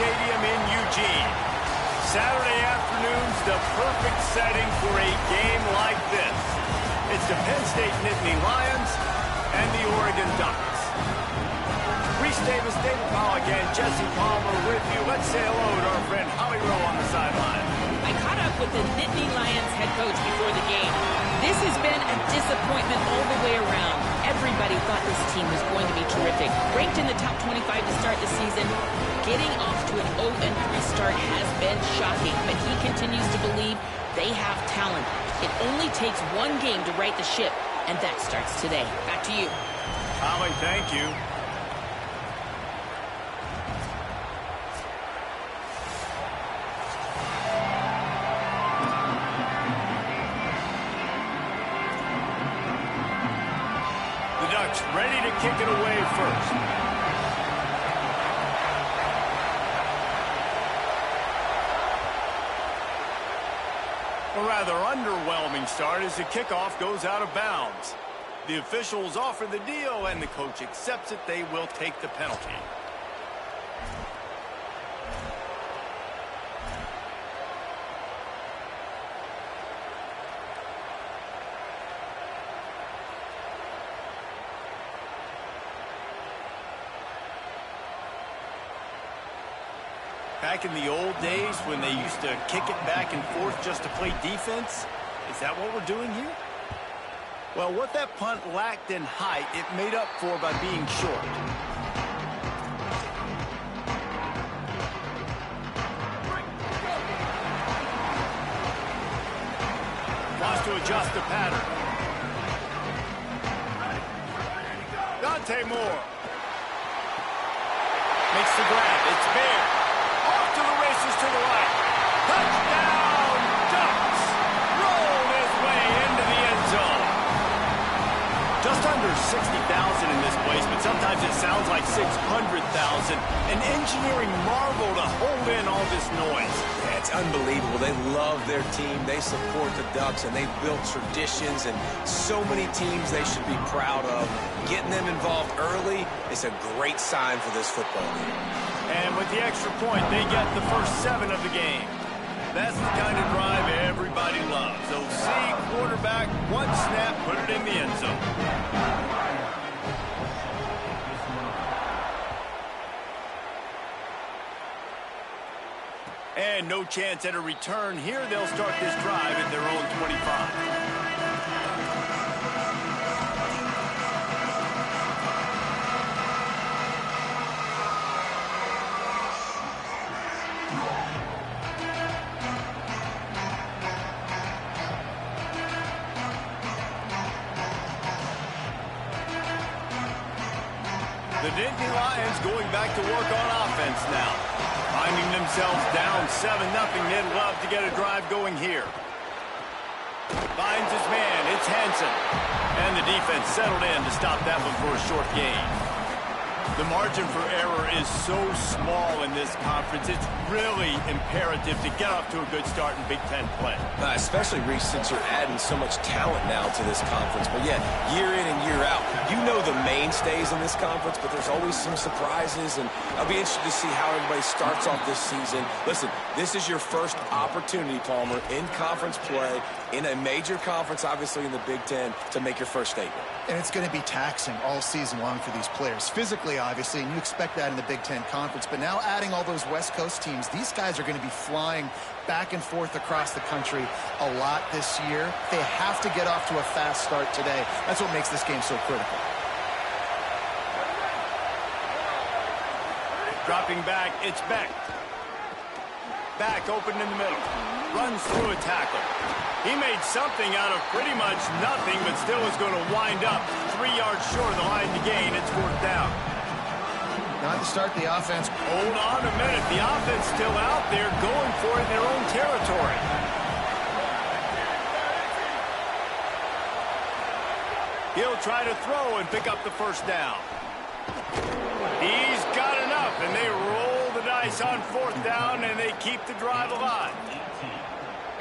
Stadium in Eugene. Saturday afternoon's the perfect setting for a game like this. It's the Penn State Nittany Lions and the Oregon Ducks. Reese Davis, David Pollack, and Jesse Palmer with you. Let's say hello to our friend Holly Rowe on the sideline. I caught up with the Nittany Lions head coach before the game. This has been a disappointment all the way around. Everybody thought this team was going to be terrific. Ranked in the top 25 to start the season, getting off to an 0-3 start has been shocking, but he continues to believe they have talent. It only takes one game to right the ship, and that starts today. Back to you. Holly, thank you. Ready to kick it away first. A rather underwhelming start as the kickoff goes out of bounds. The officials offer the deal, and the coach accepts it. They will take the penalty. Back in the old days when they used to kick it back and forth just to play defense? Is that what we're doing here? Well, what that punt lacked in height, it made up for by being short. Wants to adjust the pattern. Dante Moore. Makes the grab. It's Bear. Off to the races to the right. Touchdown, Ducks! Rolled his way into the end zone. Just under 60,000 in this place, but sometimes it sounds like 600,000. An engineering marvel to hold in all this noise. Yeah, it's unbelievable. They love their team. They support the Ducks, and they've built traditions and so many teams they should be proud of. Getting them involved early is a great sign for this football team. And with the extra point, they get the first 7 of the game. That's the kind of drive everybody loves. OC, quarterback, one snap, put it in the end zone. And no chance at a return here. They'll start this drive at their own 25. The Nittany Lions going back to work on offense now. Finding themselves down 7-0, they'd love to get a drive going here. Finds his man, it's Hansen. And the defense settled in to stop that one for a short gain. The margin for error is so small in this conference, it's really imperative to get off to a good start in Big Ten play. Especially, Reese, since you're adding so much talent now to this conference. But yeah, year in and year out, you know the mainstays in this conference, but there's always some surprises, and I'll be interested to see how everybody starts off this season. Listen, this is your first opportunity, Palmer, in conference play, in a major conference, obviously in the Big Ten, to make your first statement. And it's going to be taxing all season long for these players. Physically, obviously, and you expect that in the Big Ten Conference. But now adding all those West Coast teams, these guys are going to be flying back and forth across the country a lot this year. They have to get off to a fast start today. That's what makes this game so critical. Dropping back, it's Beck. Back open in the middle. Runs through a tackle. He made something out of pretty much nothing, but still is going to wind up 3 yards short of the line to gain. It's 4th down. Not to start the offense. Hold on a minute. The offense still out there going for it in their own territory. He'll try to throw and pick up the first down. He's got enough, and they roll the dice on 4th down, and they keep the drive alive.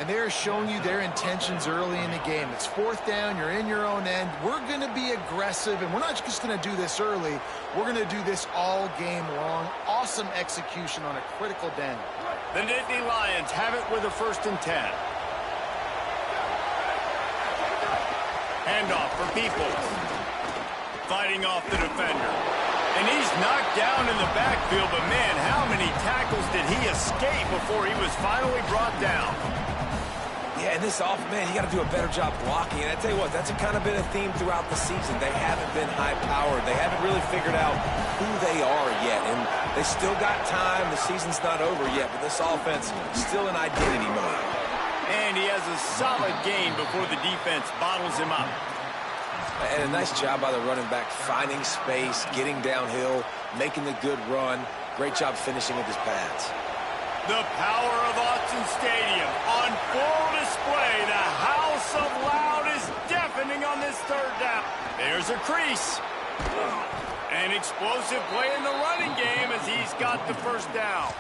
And they're showing you their intentions early in the game. It's 4th down, you're in your own end. We're going to be aggressive, and we're not just going to do this early. We're going to do this all game long. Awesome execution on a critical down. The Nittany Lions have it with a 1st and 10. Handoff for Peoples. Fighting off the defender. And he's knocked down in the backfield, but man, how many tackles did he escape before he was finally brought down? Yeah, and this man, you got to do a better job blocking. And I tell you what, that's kind of been a theme throughout the season. They haven't been high-powered. They haven't really figured out who they are yet. And they still got time. The season's not over yet, but this offense is still in identity mode. And he has a solid gain before the defense bottles him up. And a nice job by the running back, finding space, getting downhill, making the good run. Great job finishing with his pads. The power of Autzen Stadium on full display. The house of loud is deafening on this 3rd down. There's a crease. An explosive play in the running game as he's got the 1st down.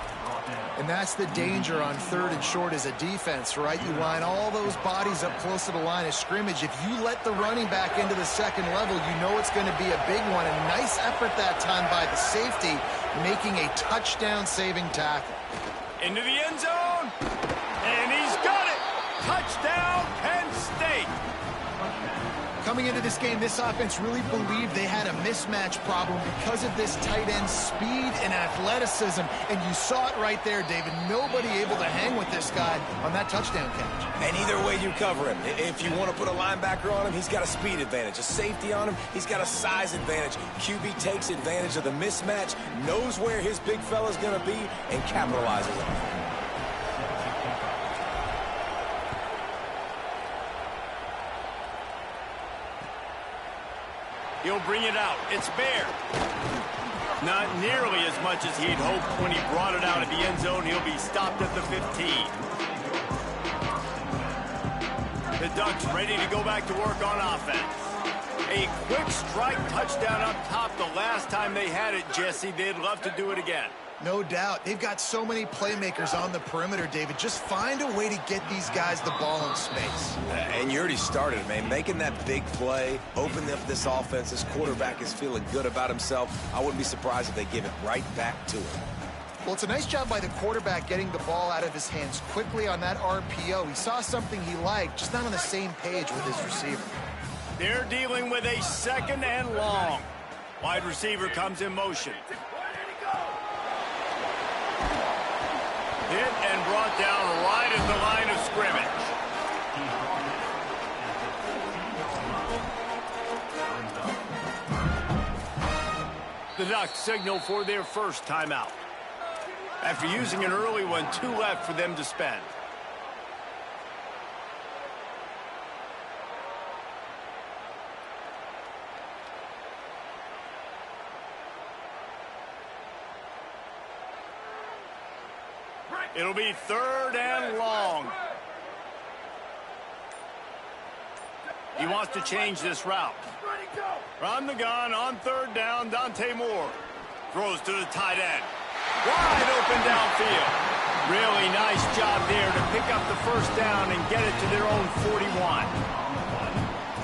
And that's the danger on 3rd and short as a defense, right? You line all those bodies up close to the line of scrimmage. If you let the running back into the 2nd level, you know it's going to be a big one. A nice effort that time by the safety, making a touchdown-saving tackle. Into the end zone, and he's got it. Touchdown, Penn State. Coming into this game, this offense really believed they had a mismatch problem because of this tight end speed and athleticism, and you saw it right there, David. Nobody able to hang with this guy on that touchdown catch. And either way you cover him, if you want to put a linebacker on him, he's got a speed advantage. A safety on him, he's got a size advantage. QB takes advantage of the mismatch, knows where his big fella's going to be, and capitalizes on it. He'll bring it out. It's Bear. Not nearly as much as he'd hoped when he brought it out at the end zone. He'll be stopped at the 15. The Ducks ready to go back to work on offense. A quick strike touchdown up top the last time they had it, Jesse. They'd love to do it again. No doubt. They've got so many playmakers on the perimeter, David. Just find a way to get these guys the ball in space. And you already started, man. Making that big play, opening up this offense. This quarterback is feeling good about himself. I wouldn't be surprised if they give it right back to him. Well, it's a nice job by the quarterback getting the ball out of his hands quickly on that RPO. He saw something he liked, just not on the same page with his receiver. They're dealing with a 2nd and long. Wide receiver comes in motion. Hit and brought down right at the line of scrimmage. The Ducks signal for their 1st timeout. After using an early one, 2 left for them to spend. It'll be 3rd and long. He wants to change this route. From the gun on 3rd down, Dante Moore throws to the tight end. Wide open downfield. Really nice job there to pick up the 1st down and get it to their own 41.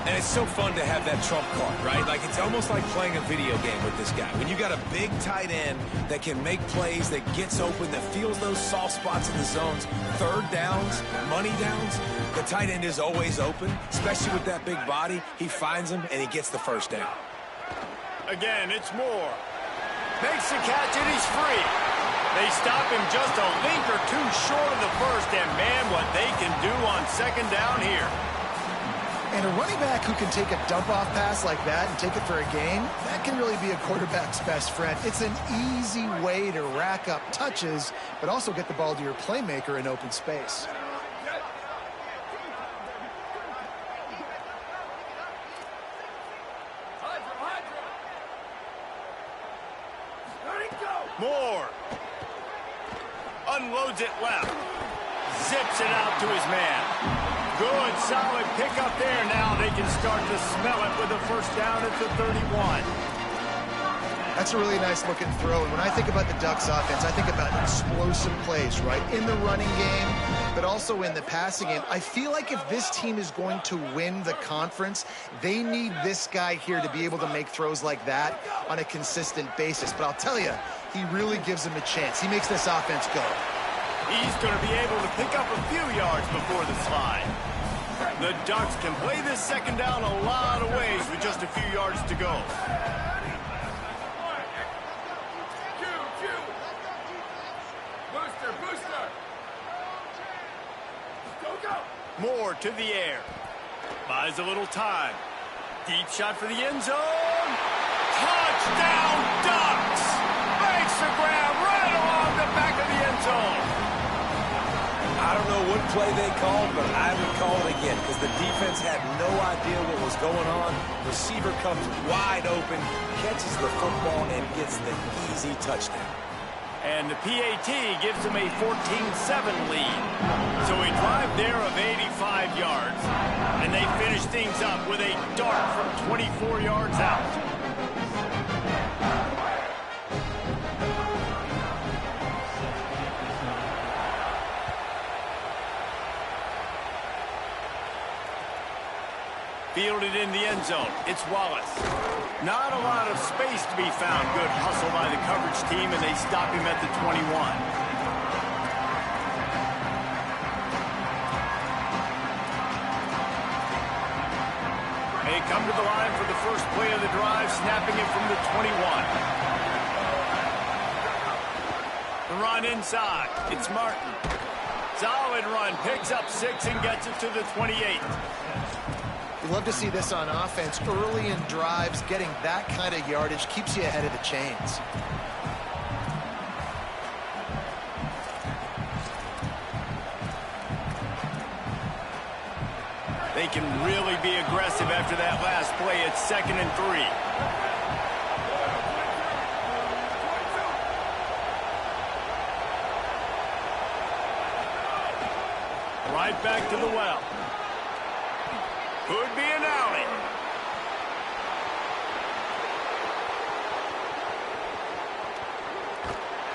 And it's so fun to have that trump card, right? Like, it's almost like playing a video game with this guy. When you got a big tight end that can make plays, that gets open, that feels those soft spots in the zones, 3rd downs, money downs, the tight end is always open, especially with that big body. He finds him, and he gets the 1st down. Again, it's Moore. Makes the catch, and he's free. They stop him just a link or 2 short of the 1st, and man, what they can do on 2nd down here. And a running back who can take a dump-off pass like that and take it for a gain, that can really be a quarterback's best friend. It's an easy way to rack up touches, but also get the ball to your playmaker in open space. Moore unloads it left. Zips it out to his man. Good, solid pickup there. Now they can start to smell it with a 1st down at the 31. That's a really nice looking throw. And when I think about the Ducks offense, I think about explosive plays, right? In the running game, but also in the passing game. I feel like if this team is going to win the conference, they need this guy here to be able to make throws like that on a consistent basis. But I'll tell you, he really gives them a chance. He makes this offense go. He's going to be able to pick up a few yards before the slide. The Ducks can play this second down a lot of ways with just a few yards to go. Moore to the air. Buys a little time. Deep shot for the end zone. Touchdown, Ducks! Makes the grab right along the back of the end zone. I don't know what play they called, but I would call it again because the defense had no idea what was going on. Receiver comes wide open, catches the football, and gets the easy touchdown. And the PAT gives them a 14-7 lead. So a drive there of 85 yards. And they finish things up with a dart from 24 yards out. Fielded in the end zone. It's Wallace. Not a lot of space to be found. Good hustle by the coverage team, and they stop him at the 21. They come to the line for the first play of the drive, snapping it from the 21. The run inside. It's Martin. Solid run. Picks up 6 and gets it to the 28. You love to see this on offense. Early in drives, getting that kind of yardage keeps you ahead of the chains. They can really be aggressive after that last play. It's 2nd and 3. Right back to the well. Could be an alley.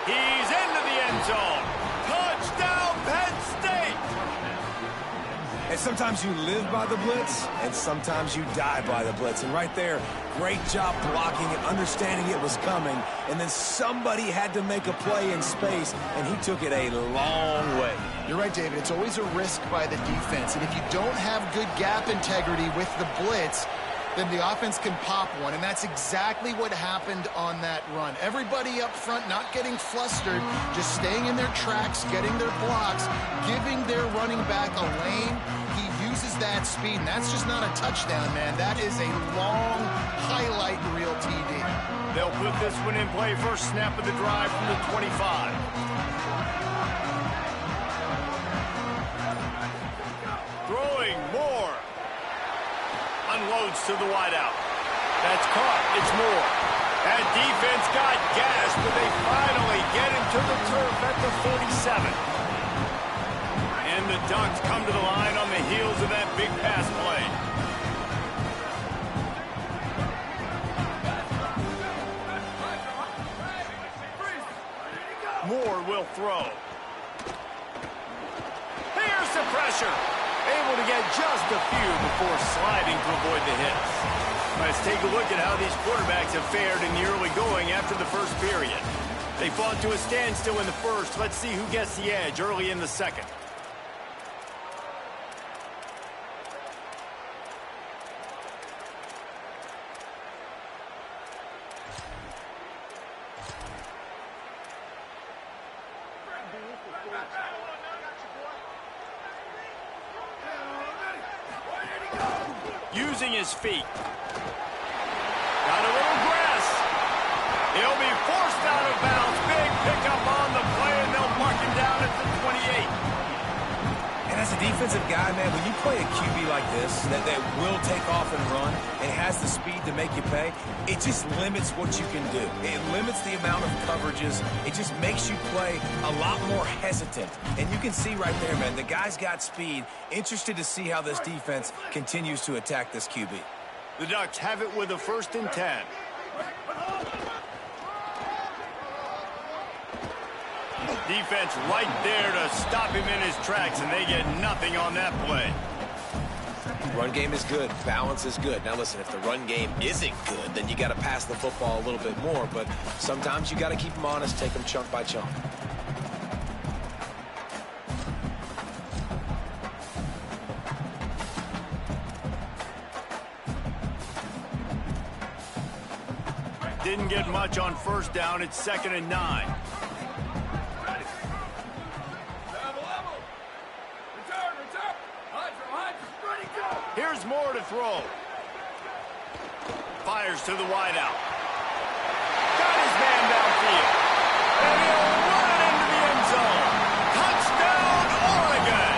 He's into the end zone. Touchdown, Penn State! And sometimes you live by the blitz, and sometimes you die by the blitz. And right there, great job blocking it, understanding it was coming. And then somebody had to make a play in space, and he took it a long way. You're right, David. It's always a risk by the defense. And if you don't have good gap integrity with the blitz, then the offense can pop one. And that's exactly what happened on that run. Everybody up front not getting flustered, just staying in their tracks, getting their blocks, giving their running back a lane. He uses that speed, and that's just not a touchdown, man. That is a long highlight reel TD. They'll put this one in play. First snap of the drive from the 25. Throwing Moore. Unloads to the wideout. That's caught. It's Moore. That defense got gashed, but they finally get him to the turf at the 47. And the Ducks come to the line on the heels of that big pass play. Moore will throw. Here's the pressure. Able to get just a few before sliding to avoid the hits. Let's take a look at how these quarterbacks have fared in the early going after the first period. They fought to a standstill in the first. Let's see who gets the edge early in the second. Using his feet. Got a little grass. He'll be forced out of bounds. Big pickup on the play, and they'll mark him down at the 28. And as a defensive guy, man, when you play a QB like this that will take off and run and has the speed to make you pay, it just limits what you can do. It limits the amount of coverages. It just makes you play a lot more hesitant. And you can see right there, man, the guy's got speed. Interested to see how this defense continues to attack this QB. The Ducks have it with a 1st and 10. Defense right there to stop him in his tracks, and they get nothing on that play. Run game is good. Balance is good. Now, listen, if the run game isn't good, then you got to pass the football a little bit more. But sometimes you got to keep them honest, take them chunk by chunk. Didn't get much on first down. It's 2nd and 9. Here's Moore to throw. Fires to the wideout. Got his man downfield. And he'll run it into the end zone. Touchdown, Oregon!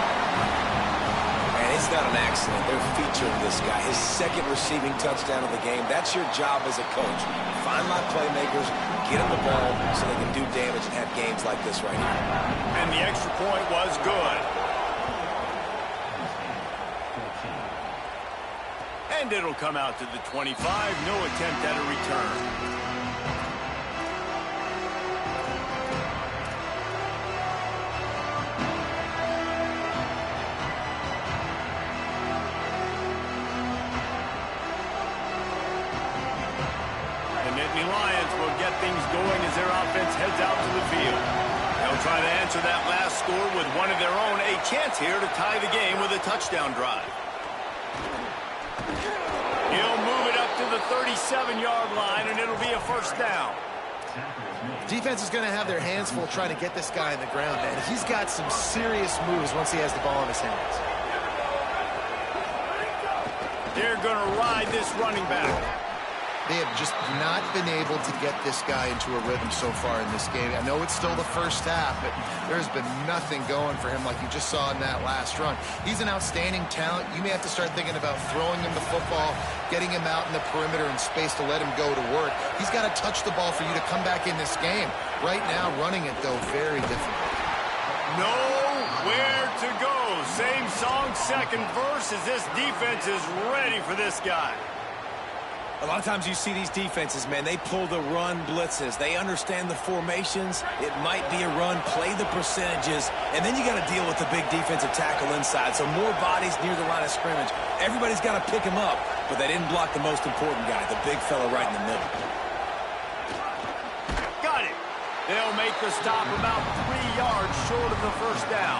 And it's not an accident. They're featuring this guy. His 2nd receiving touchdown of the game. That's your job as a coach. Find my playmakers, get them the ball so they can do damage and have games like this right here. And the extra point was good. And it'll come out to the 25. No attempt at a return. The Nittany Lions will get things going as their offense heads out to the field. They'll try to answer that last score with one of their own. A chance here to tie the game with a touchdown drive. He'll move it up to the 37-yard line, and it'll be a first down. Defense is going to have their hands full trying to get this guy in the ground, man. He's got some serious moves once he has the ball in his hands. They're going to ride this running back. They have just not been able to get this guy into a rhythm so far in this game. I know it's still the first half, but there's been nothing going for him like you just saw in that last run. He's an outstanding talent. You may have to start thinking about throwing him the football, getting him out in the perimeter in space to let him go to work. He's got to touch the ball for you to come back in this game. Right now, running it, though, very difficult. Nowhere to go. Same song, second verse, as this defense is ready for this guy. A lot of times you see these defenses, man, they pull the run blitzes. They understand the formations. It might be a run, play the percentages, and then you got to deal with the big defensive tackle inside. So more bodies near the line of scrimmage. Everybody's got to pick him up, but they didn't block the most important guy, the big fella right in the middle. Got it. They'll make the stop about 3 yards short of the first down.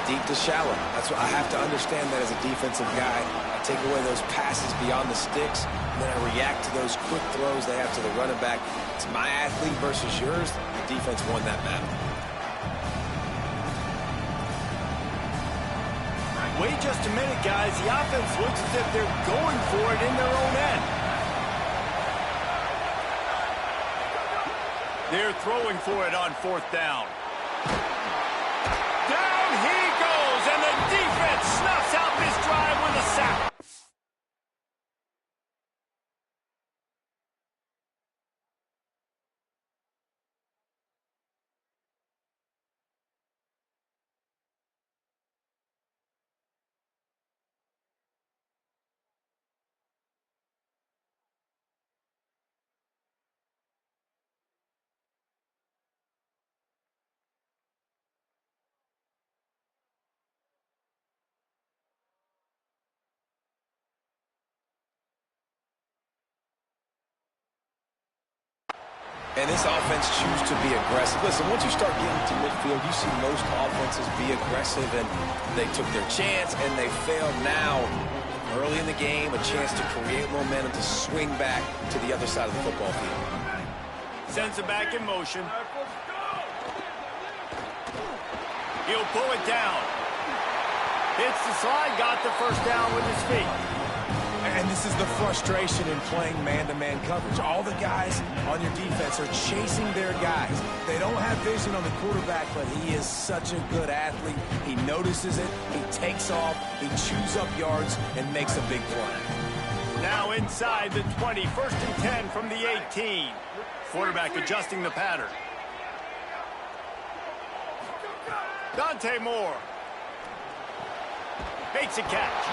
Deep to shallow. That's what I have to understand that as a defensive guy. I take away those passes beyond the sticks, and then I react to those quick throws they have to the running back. It's my athlete versus yours. The defense won that battle. Wait just a minute, guys. The offense looks as if they're going for it in their own end. They're throwing for it on 4th down. Down he goes, and the defense snuffs out this drive with a sack. And this offense chooses to be aggressive. Listen, once you start getting to midfield, you see most offenses be aggressive, and they took their chance, and they failed now. Early in the game, a chance to create momentum to swing back to the other side of the football field. Sends it back in motion. He'll pull it down. Hits the slide, got the first down with his feet. And this is the frustration in playing man-to-man coverage. All the guys on your defense are chasing their guys. They don't have vision on the quarterback, but he is such a good athlete. He notices it, he takes off, he chews up yards, and makes a big play. Now inside the 20, 1st and 10 from the 18. Quarterback adjusting the pattern. Dante Moore makes a catch.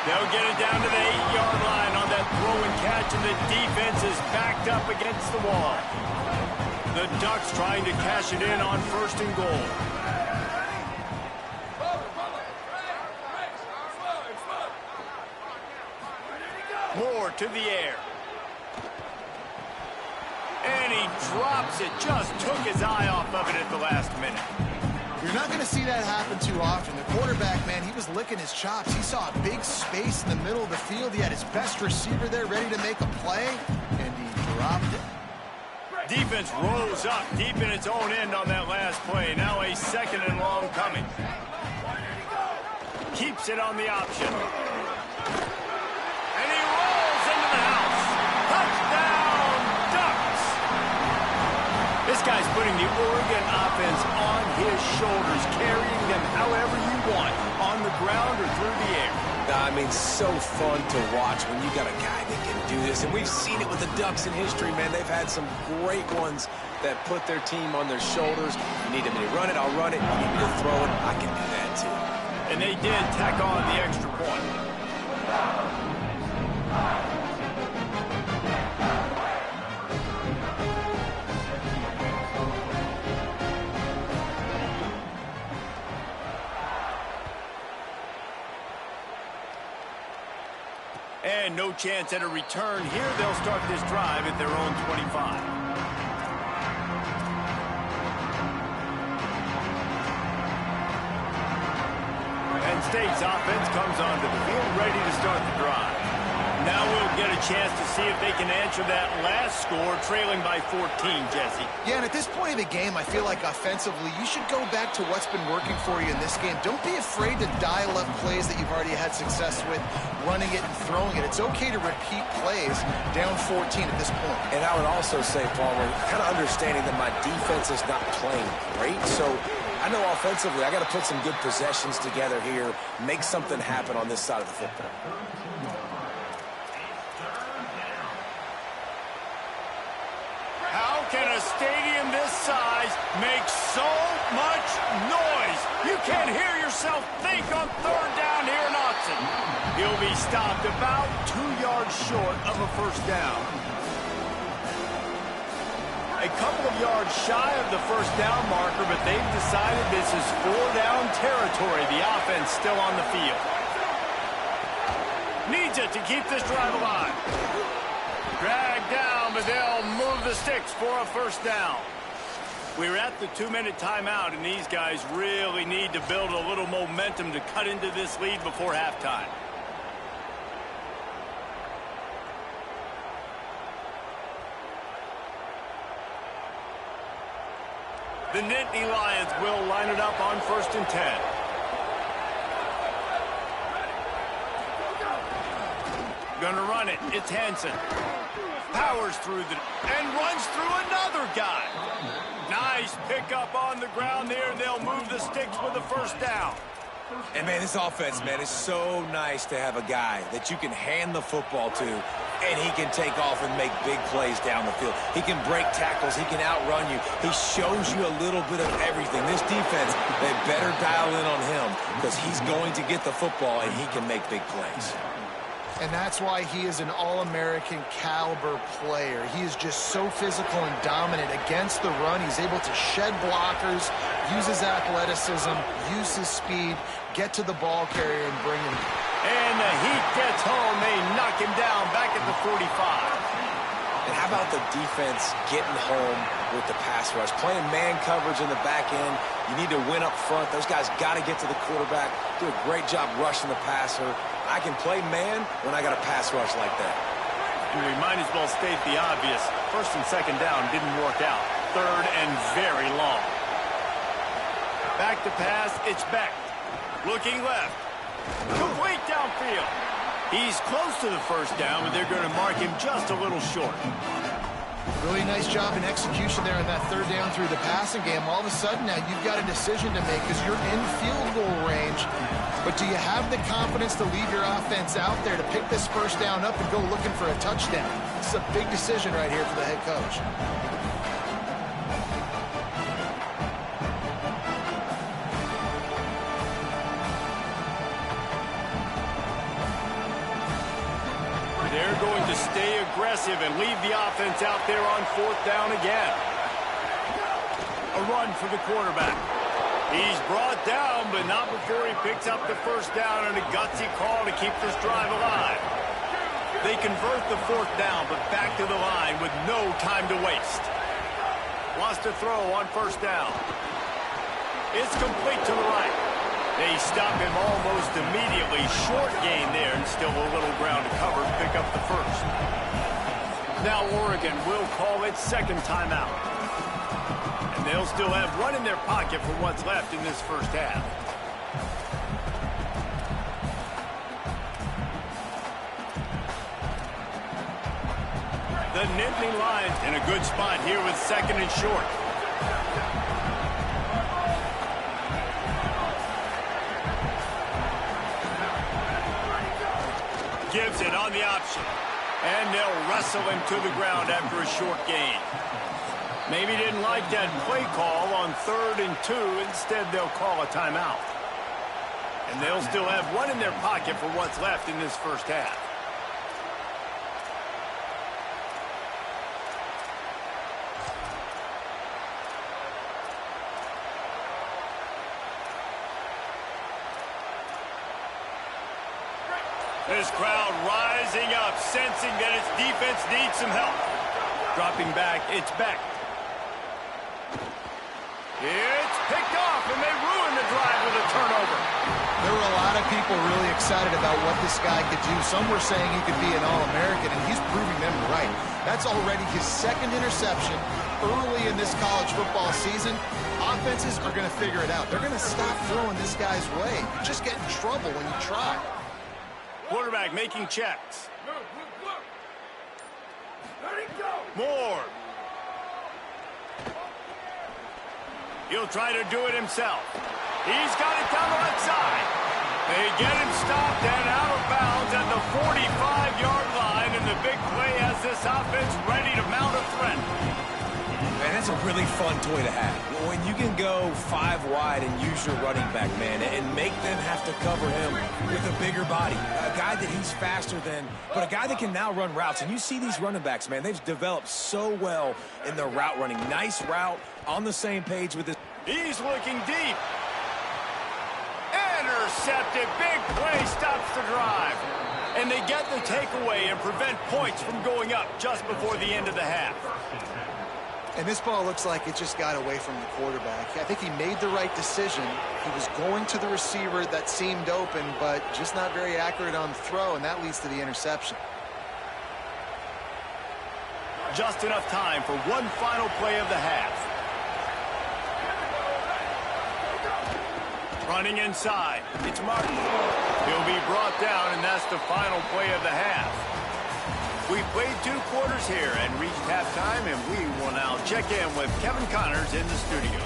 They'll get it down to the 8-yard line on that throw and catch, and the defense is backed up against the wall. The Ducks trying to cash it in on 1st and goal. Moore to the air. And he drops it. Just took his eye off of it at the last minute. You're not going to see that happen too often. The quarterback, man, he was licking his chops. He saw a big space in the middle of the field. He had his best receiver there ready to make a play, and he dropped it. Defense rose up deep in its own end on that last play. Now a 2nd and long coming. Keeps it on the option. And he rolls into the house. Touchdown, Ducks! This guy's putting the Oregon offense on his shoulders, carrying them however you want, on the ground or through the air. I mean, so fun to watch when you got a guy that can do this. And we've seen it with the Ducks in history, man. They've had some great ones that put their team on their shoulders. You need me to run it, I'll run it. You need me to throw it, I can do that too. And they did tack on the extra point. And no chance at a return here. They'll start this drive at their own 25. Penn State's offense comes onto the field, ready to start the drive. Now we'll get a chance to see if they can answer that last score, trailing by 14, Jesse. Yeah, and at this point of the game, I feel like offensively, you should go back to what's been working for you in this game. Don't be afraid to dial up plays that you've already had success with, running it and throwing it. It's okay to repeat plays down 14 at this point. And I would also say, Palmer, kind of understanding that my defense is not playing great, so I know offensively I got to put some good possessions together here, make something happen on this side of the football. How can a stadium this size make so much noise? You can't hear yourself think on 3rd down here in Austin. He'll be stopped about 2 yards short of a 1st down. A couple of yards shy of the 1st down marker, but they've decided this is 4-down territory. The offense still on the field. Needs it to keep this drive alive. Dragged down, but they'll move the sticks for a 1st down. We're at the 2-minute timeout, and these guys really need to build a little momentum to cut into this lead before halftime. The Nittany Lions will line it up on 1st and 10. Gonna run it. It's Hansen. Powers through and runs through another guy. Nice pickup on the ground there. They'll move the sticks with a 1st down. And, man, this offense, man, is so nice to have a guy that you can hand the football to, and he can take off and make big plays down the field. He can break tackles. He can outrun you. He shows you a little bit of everything. This defense, they better dial in on him because he's going to get the football, and he can make big plays. And that's why he is an All-American caliber player. He is just so physical and dominant against the run. He's able to shed blockers, use his athleticism, use his speed, get to the ball carrier and bring him. And the heat gets home. They knock him down back at the 45. And how about the defense getting home with the pass rush? Playing man coverage in the back end. You need to win up front. Those guys got to get to the quarterback. Do a great job rushing the passer. I can play man when I got a pass rush like that. We might as well state the obvious. 1st and 2nd down didn't work out. 3rd and very long. Back to pass. It's Beck. Looking left. Complete downfield. He's close to the 1st down, but they're going to mark him just a little short. Really nice job in execution there on that 3rd down through the passing game. All of a sudden now you've got a decision to make because you're in field goal range. But do you have the confidence to leave your offense out there to pick this 1st down up and go looking for a touchdown? This is a big decision right here for the head coach. They're going to stay aggressive and leave the offense out there on 4th down again. A run for the quarterback. He's brought down, but not before he picks up the first down and a gutsy call to keep this drive alive. They convert the fourth down, but back to the line with no time to waste. Wants to throw on first down. It's complete to the right. They stop him almost immediately. Short gain there, and still a little ground to cover to pick up the first. Now Oregon will call its second timeout. And they'll still have one in their pocket for what's left in this first half. The Nittany Lions in a good spot here with second and short. Gives it on the option. And they'll wrestle him to the ground after a short gain. Maybe didn't like that play call on 3rd and 2. Instead, they'll call a timeout. And they'll still have one in their pocket for what's left in this first half. This crowd rising up, sensing that its defense needs some help. Dropping back, it's Beck. It's picked off, and they ruin the drive with a turnover. There were a lot of people really excited about what this guy could do. Some were saying he could be an All-American, and he's proving them right. That's already his second interception early in this college football season. Offenses are going to figure it out. They're going to stop throwing this guy's way. You just get in trouble when you try. Quarterback making checks. Moore. He'll try to do it himself. He's got it down the left side. They get him stopped and out of bounds at the 45-yard line, and the big play has this offense ready to mount a threat. Man, that's a really fun toy to have. When you can go 5 wide and use your running back, man, and make them have to cover him with a bigger body. A guy that he's faster than, but a guy that can now run routes. And you see these running backs, man, they've developed so well in their route running. Nice route, on the same page with this. He's looking deep. Intercepted. Big play stops the drive. And they get the takeaway and prevent points from going up just before the end of the half. And this ball looks like it just got away from the quarterback. I think he made the right decision. He was going to the receiver that seemed open, but just not very accurate on the throw, and that leads to the interception. Just enough time for one final play of the half. Running inside. It's Martin. He'll be brought down, and that's the final play of the half. We played 2 quarters here and reached halftime, and we will now check in with Kevin Connors in the studio.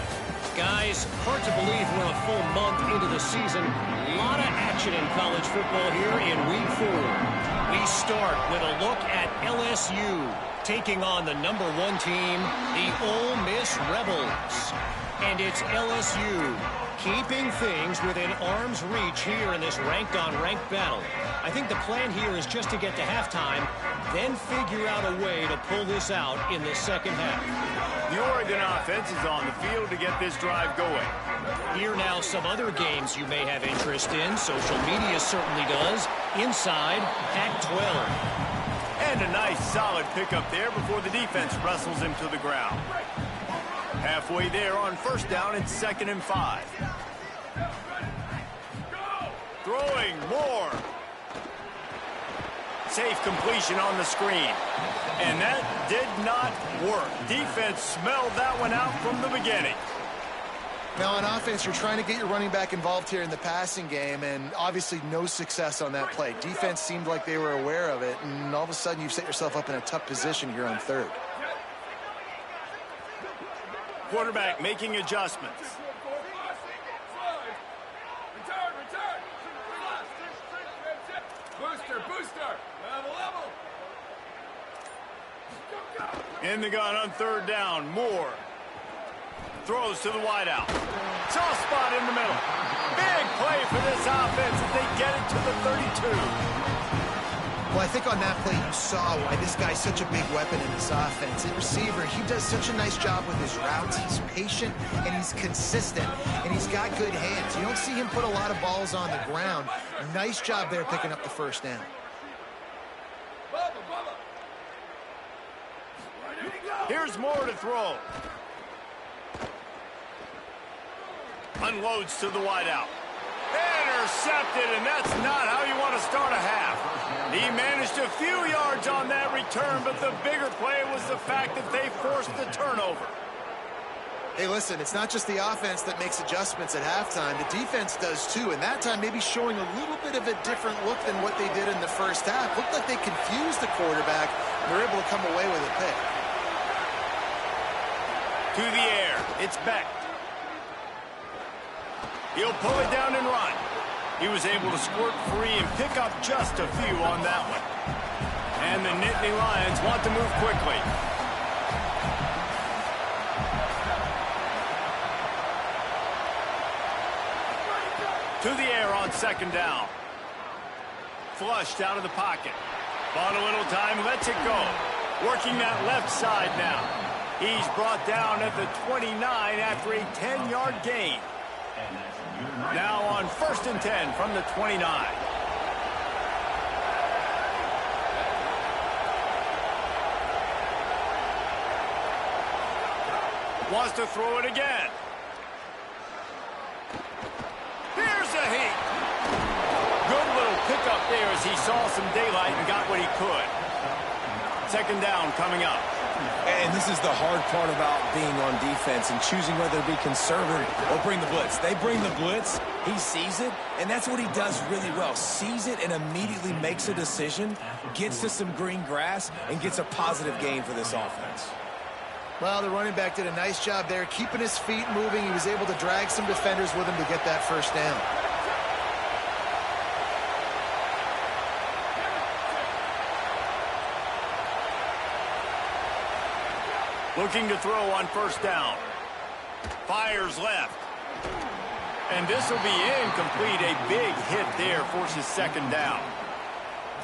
Guys, hard to believe we're a full month into the season. A lot of action in college football here in Week 4. We start with a look at LSU taking on the #1 team, the Ole Miss Rebels. And it's LSU keeping things within arm's reach here in this ranked-on-ranked battle. I think the plan here is just to get to halftime, then figure out a way to pull this out in the second half. The Oregon offense is on the field to get this drive going. Here now some other games you may have interest in. Social media certainly does. Inside Pac-12. And a nice solid pickup there before the defense wrestles him to the ground. Halfway there on first down, it's 2nd and 5. Throwing more. Safe completion on the screen. And that did not work. Defense smelled that one out from the beginning. Now on offense, you're trying to get your running back involved here in the passing game, and obviously no success on that play. Defense seemed like they were aware of it, and all of a sudden you've set yourself up in a tough position here on 3rd. Quarterback making adjustments. In the gun on 3rd down, Moore. Throws to the wideout. Soft spot in the middle. Big play for this offense as they get it to the 32. Well, I think on that play you saw why this guy's such a big weapon in this offense. At receiver, he does such a nice job with his routes. He's patient, and he's consistent, and he's got good hands. You don't see him put a lot of balls on the ground. Nice job there picking up the first down. Here's more to throw. Unloads to the wideout. Intercepted, and that's not how you want to start a half. He managed a few yards on that return, but the bigger play was the fact that they forced the turnover. Hey, listen, it's not just the offense that makes adjustments at halftime. The defense does too, and that time maybe showing a little bit of a different look than what they did in the first half. Looked like they confused the quarterback, and they're able to come away with a pick. To the air, it's Beck. He'll pull it down and run. He was able to squirt free and pick up just a few on that one. And the Nittany Lions want to move quickly. To the air on second down. Flushed out of the pocket. Bought a little time, lets it go. Working that left side now. He's brought down at the 29 after a 10-yard gain. Now on 1st and 10 from the 29. Wants to throw it again. Here's a heat. Good little pickup there as he saw some daylight and got what he could. Second down coming up. And this is the hard part about being on defense and choosing whether to be conservative or bring the blitz. They bring the blitz, he sees it, and that's what he does really well. Sees it and immediately makes a decision, gets to some green grass, and gets a positive gain for this offense. Well, the running back did a nice job there, keeping his feet moving. He was able to drag some defenders with him to get that first down. Looking to throw on 1st down. Fires left. And this will be incomplete. A big hit there forces 2nd down.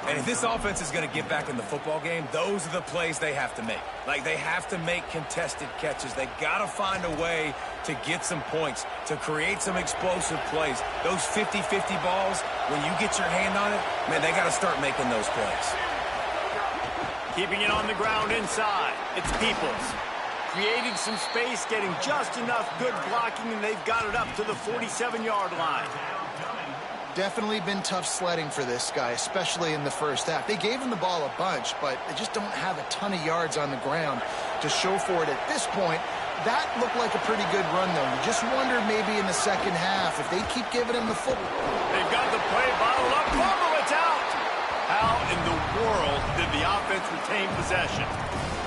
And if this offense is going to get back in the football game, those are the plays they have to make. Like, they have to make contested catches. They got to find a way to get some points, to create some explosive plays. Those 50-50 balls, when you get your hand on it, man, they got to start making those plays. Keeping it on the ground inside. It's Peoples. Creating some space, getting just enough good blocking, and they've got it up to the 47-yard line. Definitely been tough sledding for this guy, especially in the first half. They gave him the ball a bunch, but they just don't have a ton of yards on the ground to show for it at this point. That looked like a pretty good run, though. You just wonder maybe in the second half if they keep giving him the football. They've got the play bottled up. Fumble, it's out. How in the world did the offense retain possession?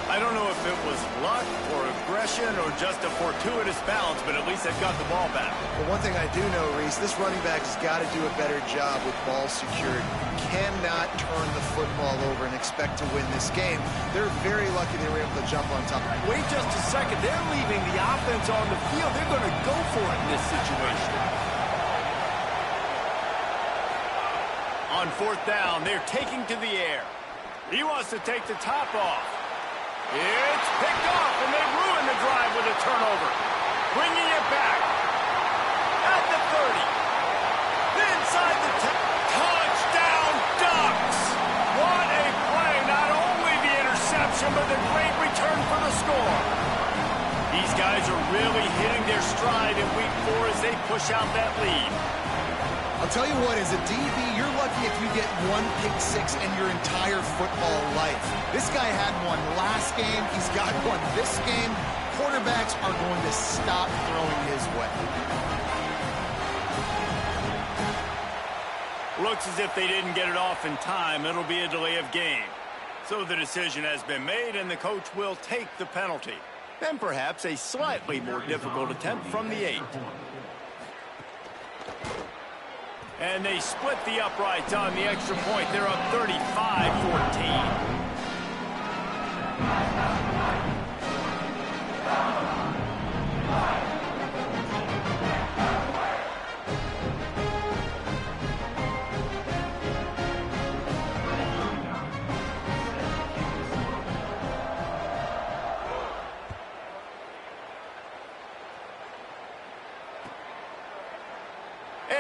I don't know if it was luck or aggression or just a fortuitous bounce, but at least they've got the ball back. Well, one thing I do know, Reese, this running back has got to do a better job with ball security. Cannot turn the football over and expect to win this game. They're very lucky they were able to jump on top. Wait just a second. They're leaving the offense on the field. They're going to go for it in this situation. On 4th down, they're taking to the air. He wants to take the top off. It's picked off, and they ruin the drive with a turnover. Bringing it back. At the 30. Inside the 10. Touchdown, Ducks! What a play. Not only the interception, but the great return for the score. These guys are really hitting their stride in Week 4 as they push out that lead. I'll tell you what, as a DB, you're lucky if you get one pick six in your entire football life. This guy had one last game. He's got one this game. Quarterbacks are going to stop throwing his way. Looks as if they didn't get it off in time. It'll be a delay of game. So the decision has been made, and the coach will take the penalty. And perhaps a slightly more difficult attempt from the 8. And they split the uprights on the extra point. They're up 35-14.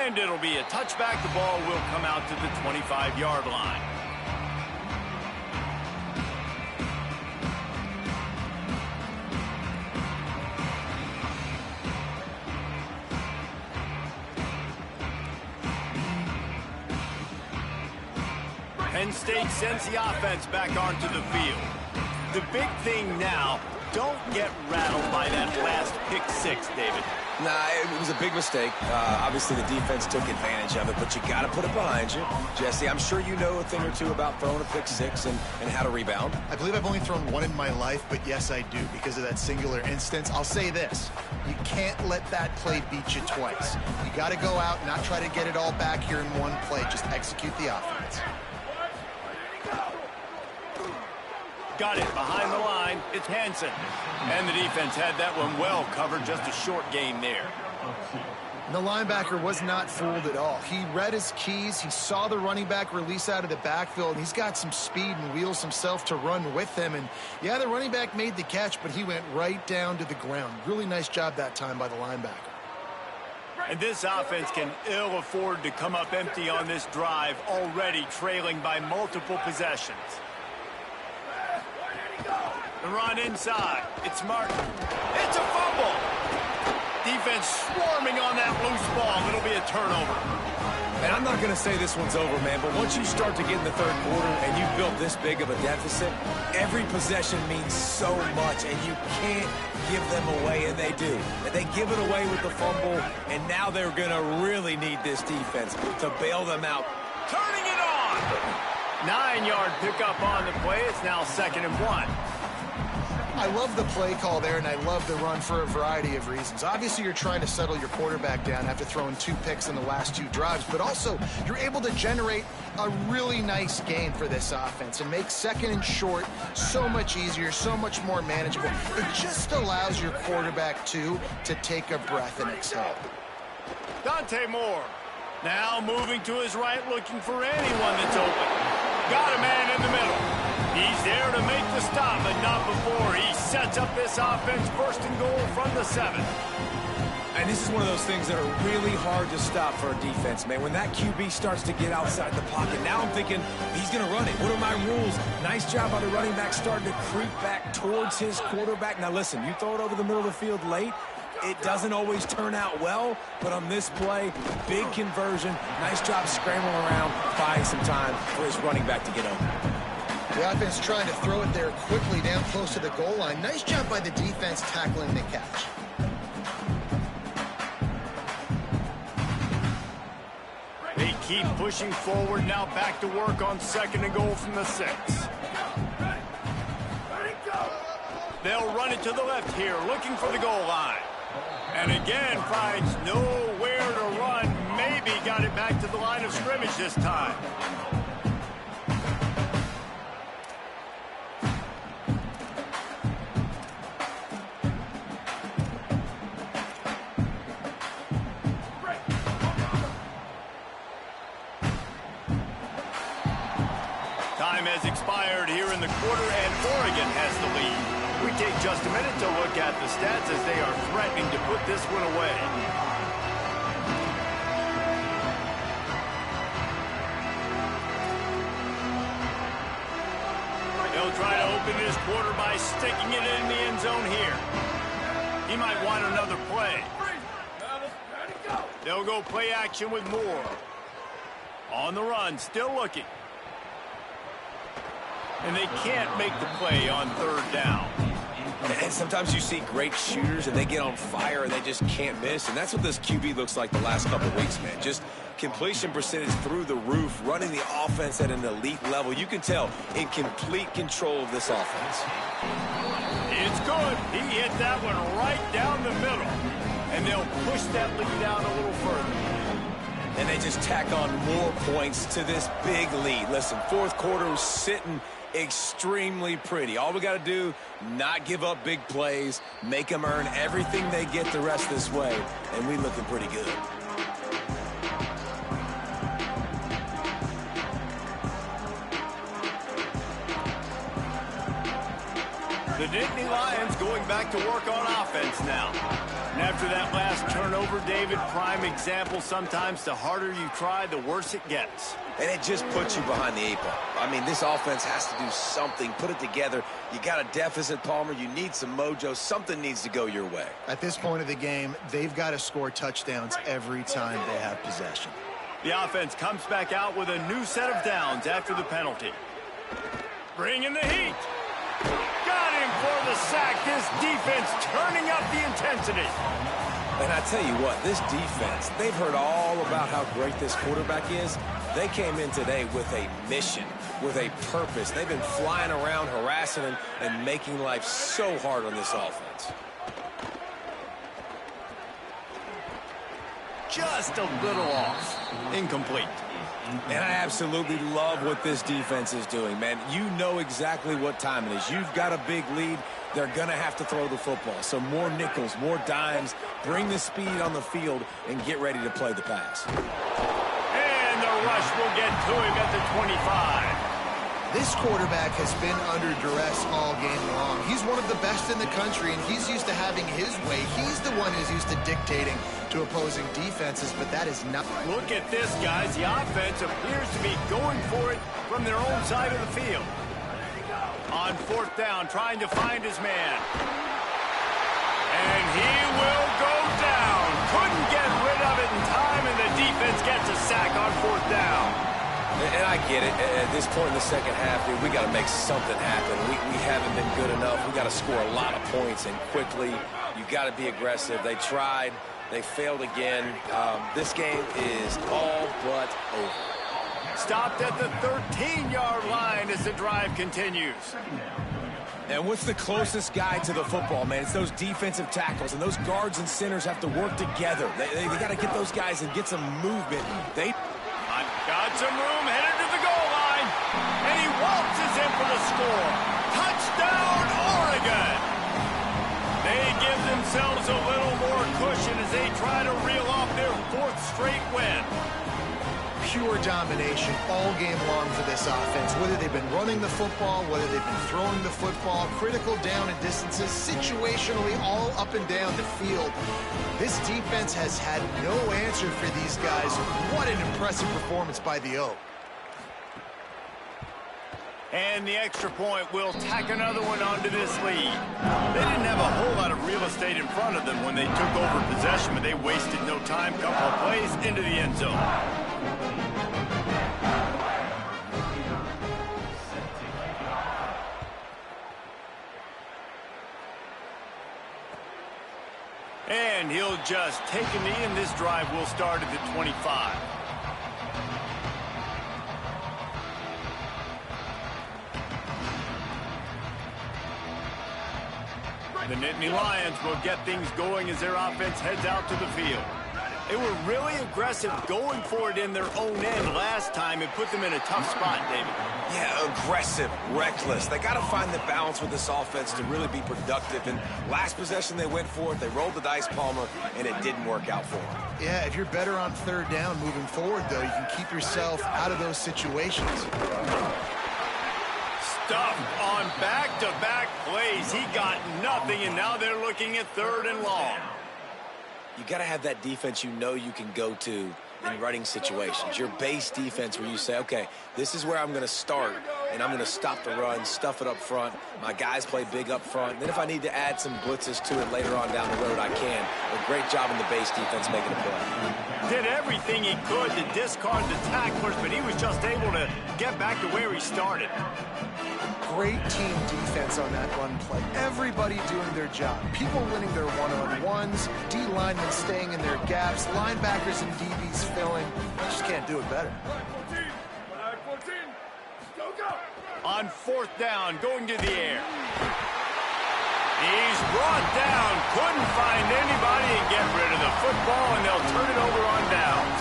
And it'll be a touchback. The ball will come out to the 25-yard line. Penn State sends the offense back onto the field. The big thing now, don't get rattled by that last pick six, David. Nah, it was a big mistake. Obviously, the defense took advantage of it, but you got to put it behind you. Jesse, I'm sure you know a thing or two about throwing a pick six and how to rebound. I believe I've only thrown one in my life, but yes, I do because of that singular instance. I'll say this. You can't let that play beat you twice. You got to go out and not try to get it all back here in one play. Just execute the offense. Got it behind the line. It's Hansen. And the defense had that one well covered. Just a short gain there. The linebacker was not fooled at all. He read his keys. He saw the running back release out of the backfield. And he's got some speed and wheels himself to run with him. And, yeah, the running back made the catch, but he went right down to the ground. Really nice job that time by the linebacker. And this offense can ill afford to come up empty on this drive, already trailing by multiple possessions. The run inside. It's Martin. It's a fumble. Defense swarming on that loose ball. It'll be a turnover. And I'm not going to say this one's over, man, but once you start to get in the third quarter and you've built this big of a deficit, every possession means so much, and you can't give them away, and they do. And they give it away with the fumble, and now they're going to really need this defense to bail them out. Turning it on. 9-yard pickup on the play. It's now 2nd and 1. I love the play call there, and I love the run for a variety of reasons. Obviously, you're trying to settle your quarterback down after throwing 2 picks in the last 2 drives, but also you're able to generate a really nice gain for this offense and make 2nd and short so much easier, so much more manageable. It just allows your quarterback, too, to take a breath and exhale. Dante Moore now moving to his right, looking for anyone that's open. Got a man in the middle. He's there to make the stop, but not before he sets up this offense. 1st and goal from the 7. And this is one of those things that are really hard to stop for a defense, man. When that QB starts to get outside the pocket, now I'm thinking he's going to run it. What are my rules? Nice job by the running back starting to creep back towards his quarterback. Now listen, you throw it over the middle of the field late, it doesn't always turn out well, but on this play, big conversion, nice job scrambling around, buying some time for his running back to get open. The offense trying to throw it there quickly down close to the goal line. Nice job by the defense tackling the catch. They keep pushing forward, now back to work on 2nd and goal from the 6. They'll run it to the left here, looking for the goal line. And again, finds nowhere to run. Maybe got it back to the line of scrimmage this time. Time has expired here in the quarter, and Oregon has the lead. We take just a minute to look at the stats as they are threatening to put this one away. They'll try to open this quarter by sticking it in the end zone here. He might want another play. They'll go play action with Moore. On the run, still looking. And they can't make the play on 3rd down. And sometimes you see great shooters and they get on fire and they just can't miss. And that's what this QB looks like the last couple of weeks, man. Just completion percentage through the roof, running the offense at an elite level. You can tell in complete control of this offense. It's good. He hit that one right down the middle. And they'll push that lead out a little further. And they just tack on more points to this big lead. Listen, 4th quarter is sitting extremely pretty. All we got to do, not give up big plays, make them earn everything they get the rest this way, and we looking pretty good. The Nittany Lions going back to work on offense now. And after that last turnover, David, prime example, sometimes the harder you try, the worse it gets. And it just puts you behind the 8 ball. I mean, this offense has to do something, put it together. You got a deficit, Palmer. You need some mojo. Something needs to go your way. At this point of the game, they've got to score touchdowns every time they have possession. The offense comes back out with a new set of downs after the penalty. Bringing the heat. Got him for the sack. This defense turning up the intensity. And I tell you what, this defense, they've heard all about how great this quarterback is. They came in today with a mission, with a purpose. They've been flying around, harassing him, and making life so hard on this offense. Just a little off. Incomplete. And I absolutely love what this defense is doing, man. You know exactly what time it is. You've got a big lead. They're going to have to throw the football. So more nickels, more dimes. Bring the speed on the field and get ready to play the pass. And the rush will get to him at the 25. This quarterback has been under duress all game long. He's one of the best in the country, and he's used to having his way. He's the one who's used to dictating to opposing defenses, but that is not... Look at this, guys. The offense appears to be going for it from their own side of the field. On 4th down, trying to find his man. And he will go down. Couldn't get rid of it in time, and the defense gets a sack on 4th down. And I get it. At this point in the second half, dude, we got to make something happen. We haven't been good enough. We got to score a lot of points, and quickly. You got to be aggressive. They tried. They failed again. This game is all but over. Stopped at the 13-yard line as the drive continues. And what's the closest guy to the football, man? It's those defensive tackles, and those guards and centers have to work together. They got to get those guys and get some movement. Got some room, headed to the goal line, and he waltzes in for the score. Touchdown, Oregon! They give themselves a little more cushion as they try to reel off their 4th straight win. Pure domination all game long for this offense. Whether they've been running the football, whether they've been throwing the football, critical down and distances, situationally all up and down the field. This defense has had no answer for these guys. What an impressive performance by the Oak. And the extra point will tack another one onto this lead. They didn't have a whole lot of real estate in front of them when they took over possession, but they wasted no time. Couple of plays into the end zone. And he'll just take a knee, and this drive will start at the 25. The Nittany Lions will get things going as their offense heads out to the field. They were really aggressive going for it in their own end last time and put them in a tough spot, David. Yeah, aggressive, reckless. They got to find the balance with this offense to really be productive. And last possession, they went for it. They rolled the dice, Palmer, and it didn't work out for them. Yeah, if you're better on 3rd down moving forward, though, you can keep yourself out of those situations. Stuffed on back-to-back plays. He got nothing, and now they're looking at 3rd and long. You got to have that defense you know you can go to in running situations. Your base defense where you say, okay, this is where I'm going to start, and I'm going to stop the run, stuff it up front. My guys play big up front. Then if I need to add some blitzes to it later on down the road, I can. A great job in the base defense making a play. Did everything he could to discard the tacklers, but he was just able to get back to where he started. Great team defense on that run play. Everybody doing their job. People winning their one-on-ones, D-linemen staying in their gaps, linebackers and DBs filling. Just can't do it better. On 4th down, going to the air. He's brought down. Couldn't find anybody and get rid of the football, and they'll turn it over on downs.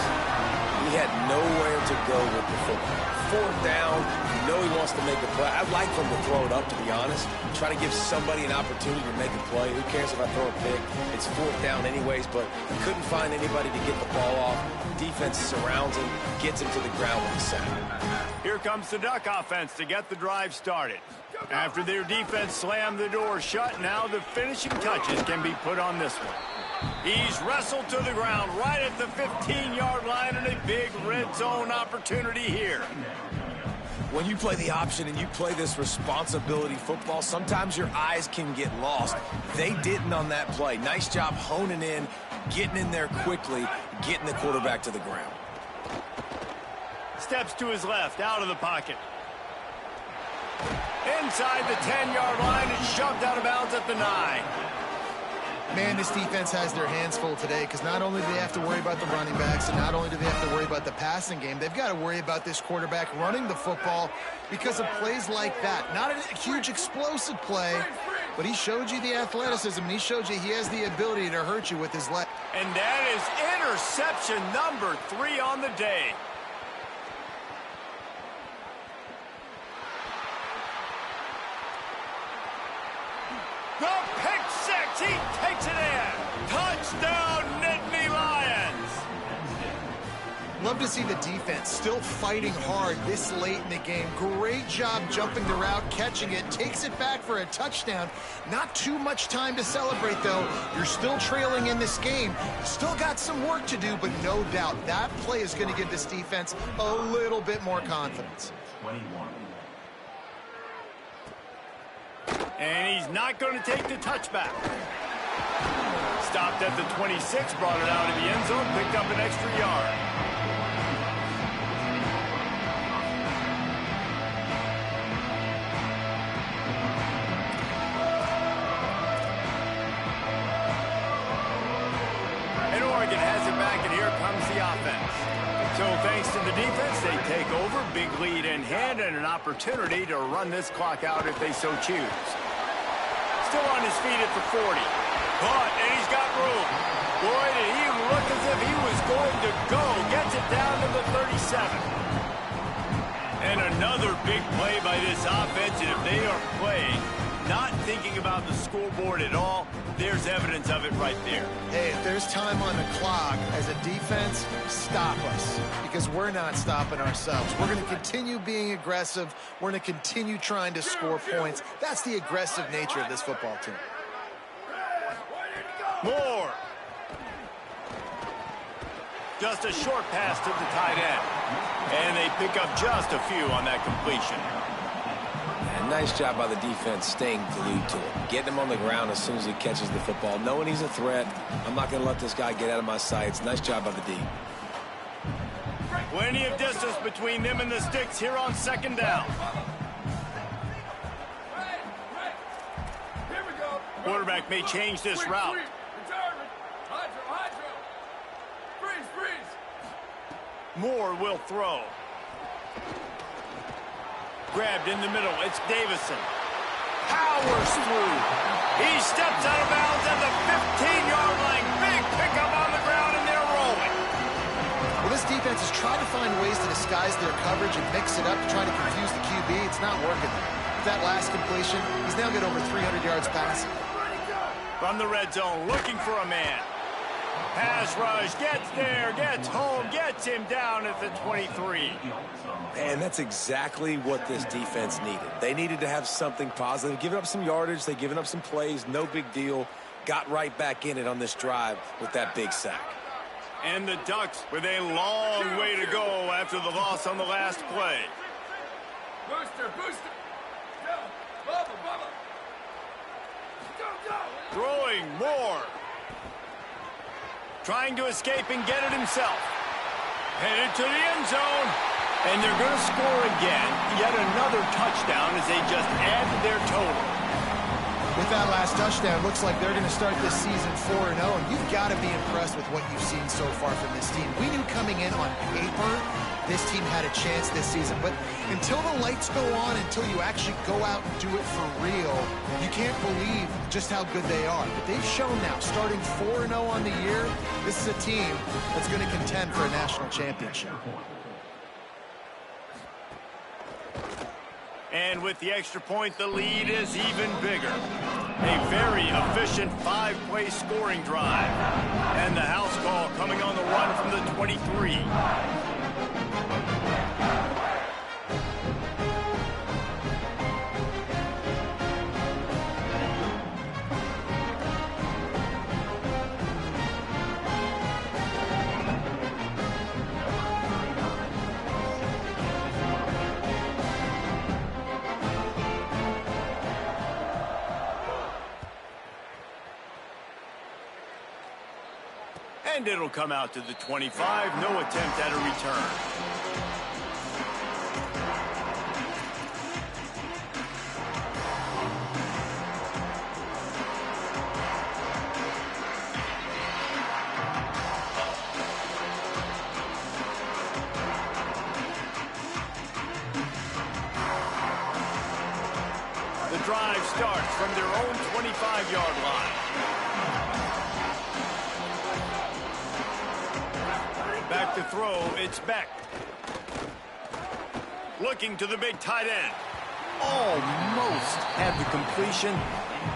He had nowhere to go with the football. 4th down, you know he wants to make a play. I'd like for him to throw it up, to be honest. Try to give somebody an opportunity to make a play. Who cares if I throw a pick? It's 4th down anyways, but he couldn't find anybody to get the ball off. Defense surrounds him, gets him to the ground with the sack. Here comes the Duck offense to get the drive started. After their defense slammed the door shut, now the finishing touches can be put on this one. He's wrestled to the ground right at the 15-yard line, and a big red zone opportunity here. When you play the option and you play this responsibility football, sometimes your eyes can get lost. They didn't on that play. Nice job honing in, getting in there quickly, getting the quarterback to the ground. Steps to his left, out of the pocket. Inside the 10-yard line, and shoved out of bounds at the 9. Man, this defense has their hands full today because not only do they have to worry about the running backs and not only do they have to worry about the passing game, they've got to worry about this quarterback running the football because of plays like that. Not a huge explosive play, but he showed you the athleticism, and he showed you he has the ability to hurt you with his leg. And that is interception number 3 on the day. The pick six, he takes it in. Touchdown, Nittany Lions. Love to see the defense still fighting hard this late in the game. Great job jumping the route, catching it, takes it back for a touchdown. Not too much time to celebrate, though. You're still trailing in this game. Still got some work to do, but no doubt that play is going to give this defense a little bit more confidence. 21. And he's not going to take the touchback. Stopped at the 26, brought it out of the end zone, picked up an extra yard. And Oregon has it back, and here comes the offense. So thanks to the defense, they take over, big lead in hand, and an opportunity to run this clock out if they so choose. Still on his feet at the 40. Caught, and he's got room. Boy, did he look as if he was going to go. Gets it down to the 37. And another big play by this offense, and if they are playing, not thinking about the scoreboard at all, there's evidence of it right there. Hey, if there's time on the clock, as a defense, stop us. Because we're not stopping ourselves. We're going to continue being aggressive. We're going to continue trying to score points. That's the aggressive nature of this football team. Moore. Just a short pass to the tight end. And they pick up just a few on that completion. And nice job by the defense staying glued to him. Getting him on the ground as soon as he catches the football. Knowing he's a threat, I'm not going to let this guy get out of my sights. Nice job by the D. Plenty of distance between them and the sticks here on second down. Quarterback may change this route. Moore will throw. Grabbed in the middle. It's Davison. Powers through. He steps out of bounds at the 15-yard line. Big pickup on the ground, and they're rolling. Well, this defense is trying to find ways to disguise their coverage and mix it up to try to confuse the QB. It's not working. With that last completion, he's now got over 300 yards passing. From the red zone, looking for a man. Pass rush, gets there, gets home, gets him down at the 23. And that's exactly what this defense needed. They needed to have something positive. Giving up some yardage, they given up some plays, no big deal. Got right back in it on this drive with that big sack. And the Ducks with a long way to go after the loss on the last play. Booster, booster. Go, Bubba, Bubba. Go, go. Throwing more. Trying to escape and get it himself. Headed to the end zone. And they're going to score again. Yet another touchdown as they just add to their total. With that last touchdown, looks like they're going to start this season 4-0. And you've got to be impressed with what you've seen so far from this team. We knew coming in on paper this team had a chance this season. But until the lights go on, until you actually go out and do it for real, you can't believe just how good they are. But they've shown now, starting 4-0 on the year, this is a team that's going to contend for a national championship. And with the extra point, the lead is even bigger. A very efficient 5-play scoring drive. And the house call coming on the run from the 23. And it'll come out to the 25. No attempt at a return. The drive starts from their own 25-yard line. Back to throw, it's Beck. Looking to the big tight end. Almost had the completion,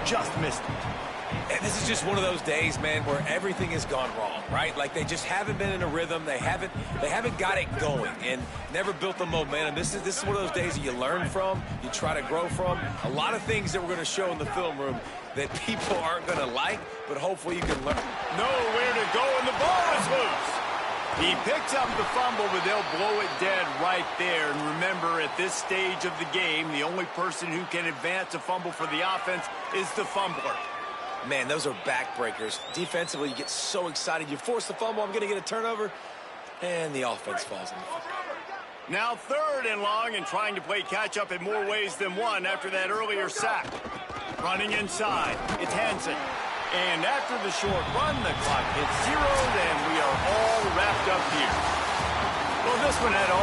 just missed it. And this is just one of those days, man, where everything has gone wrong, right? Like they just haven't been in a rhythm. They haven't got it going and never built the momentum. This is one of those days that you learn from, you try to grow from. A lot of things that we're going to show in the film room that people aren't going to like, but hopefully you can learn. Nowhere to go, and the ball is loose. He picks up the fumble, but they'll blow it dead right there. And remember, at this stage of the game, the only person who can advance a fumble for the offense is the fumbler. Man, those are backbreakers. Defensively, you get so excited. You force the fumble, I'm going to get a turnover, and the offense falls in the field. Now 3rd and long, and trying to play catch-up in more ways than one after that earlier sack. Running inside, it's Hansen. And after the short run, the clock hits 0, and we are all wrapped up here. Well, this one had all